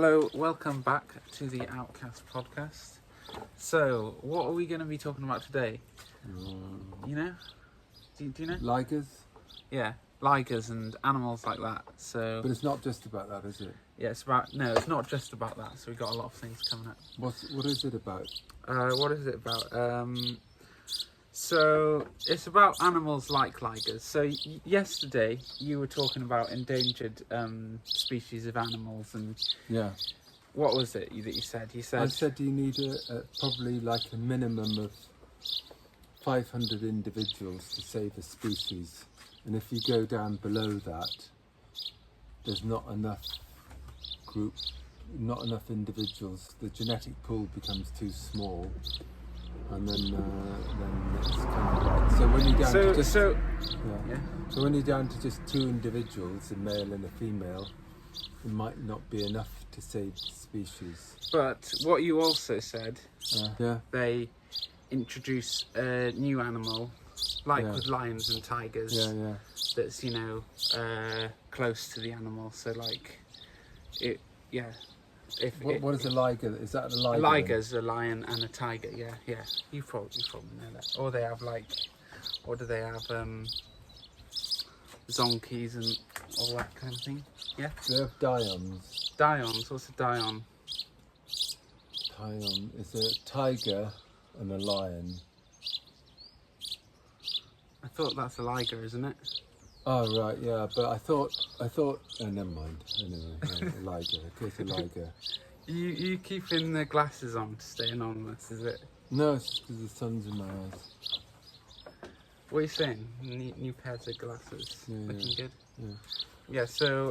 Hello, welcome back to the Outcast podcast. So, what are we going to be talking about today? You know? Do you know? Ligers? Yeah, ligers and animals like that. So, But it's not just about that, is it? yeah, it's not just about that. So, we've got a lot of things coming up. What is it about? What is it about? So, it's about animals like ligers. So, yesterday you were talking about endangered species of animals, and Yeah. what was it that you said? You said... I said you need probably like a minimum of 500 individuals to save a species. And if you go down below that, there's not enough individuals. The genetic pool becomes too small. And then it's kind of like, so when you're down to just so when you're down to just two individuals, a male and a female, it might not be enough to save the species. But what you also said, yeah, they introduce a new animal, like with lions and tigers, that's close to the animal. So like it, yeah. What is a liger? Is that a liger? A liger's a lion and a tiger. Yeah. You probably know that. Or they have what do they have? Zonkies and all that kind of thing. Yeah. They have dions. Dions. What's a dion? Dion is a tiger and a lion. I thought that's a liger, isn't it? Oh right, yeah, but I thought. Oh, never mind. Anyway, a liger. Of course, a liger. You keeping the glasses on to stay anonymous, is it? No, it's just because the sun's in my eyes. What are you saying? New pairs of glasses, looking good. Yeah. Yeah. So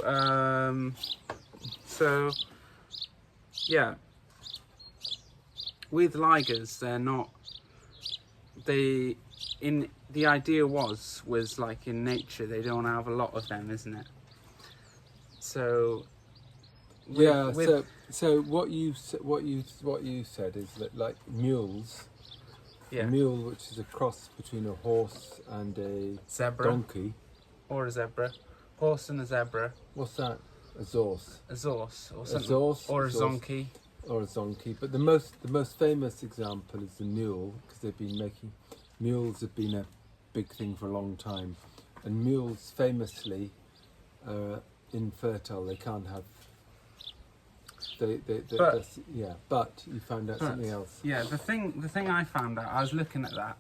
with ligers, they're not. The idea was like in nature they don't have a lot of them, isn't it? So so what you said is that like mules, a mule, which is a cross between a horse and a zebra, donkey, or a zebra, horse and a zebra. What's that? A zorse. A zorse, or something. A zorse, or a zonkey. Or a zonkey. But the most famous example is the mule, because mules have been a big thing for a long time, and mules famously are infertile. They can't have. But you found out something else. Yeah, the thing I found out, I was looking at that,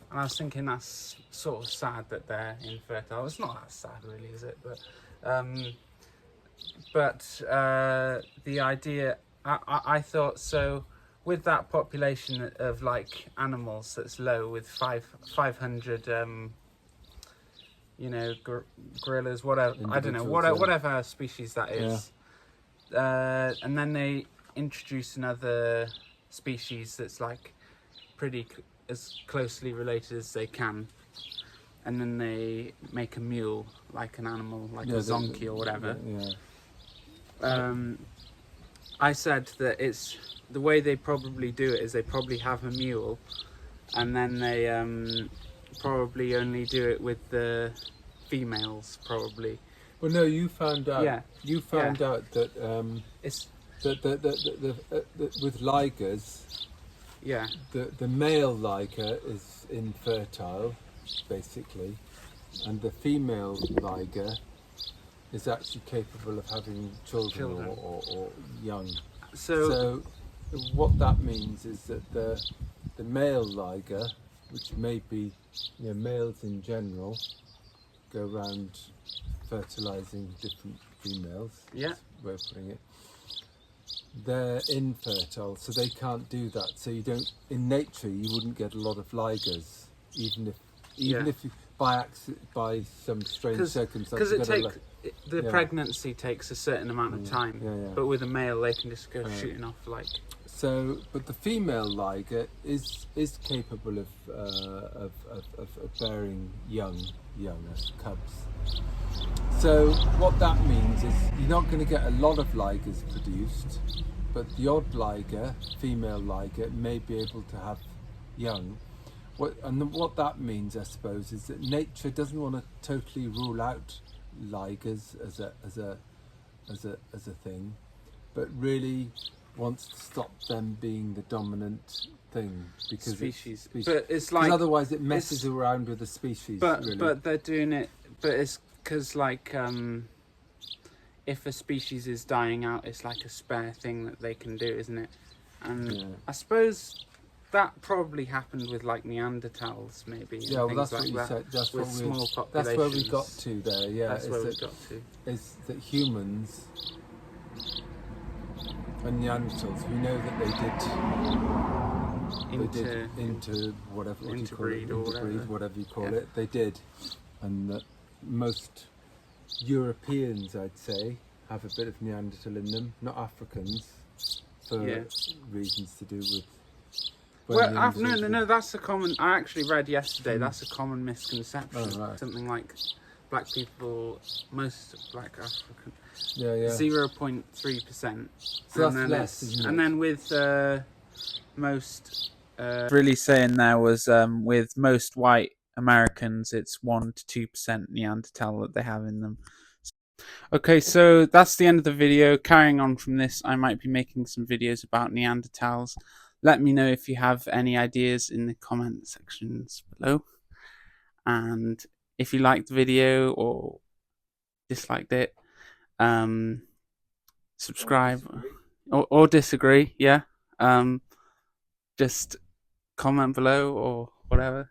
and I was thinking that's sort of sad that they're infertile. It's not that sad, really, is it? But the idea, I thought so. With that population of like animals that's low, with 500, gorillas, whatever, I don't know, whatever species that is, and then they introduce another species that's like pretty as closely related as they can, and then they make a mule, like an animal, like a zonkey or whatever. I said that it's the way they probably do it is they probably have a mule, and then they probably only do it with the females, probably. Well, no, you found out. Yeah. You found out that it's that with ligers. Yeah. The male liger is infertile, basically, and the female liger is actually capable of having children. Or young. So what that means is that the male liger, which may be males in general, go around fertilizing different females. Yeah. That's the way of putting it. They're infertile, so they can't do that. So you don't, in nature, you wouldn't get a lot of ligers, even if you, by some strange circumstance. Because the pregnancy takes a certain amount of time, but with a male, they can just go shooting off like. So, but the female liger is capable of bearing young as cubs. So what that means is you're not going to get a lot of ligers produced, but the odd liger, female liger, may be able to have young. What that means, I suppose, is that nature doesn't want to totally rule out ligers as a thing, but really wants to stop them being the dominant thing because species. It's But it's like otherwise it messes around with the species. But really. but they're doing it. But it's because like if a species is dying out, it's like a spare thing that they can do, isn't it? And I suppose that probably happened with like Neanderthals, maybe. Yeah, well, that's like what you said. That's with small populations. That's where we got to there. Yeah, that's where we got to. Is that humans and Neanderthals? We know that they did into whatever what interbreed you call it, interbreed, whatever you call it. They did, and that most Europeans, I'd say, have a bit of Neanderthal in them, not Africans, for reasons to do with. Well, no, that's a common. I actually read yesterday. That's a common misconception. Oh, right. Something like black people, most black African, 0.3%. So that's less, isn't it? And then with most, really saying there was with most white Americans, it's 1 to 2% Neanderthal that they have in them. Okay, so that's the end of the video. Carrying on from this, I might be making some videos about Neanderthals. Let me know if you have any ideas in the comment sections below. And if you liked the video or disliked it, subscribe or disagree, just comment below or whatever,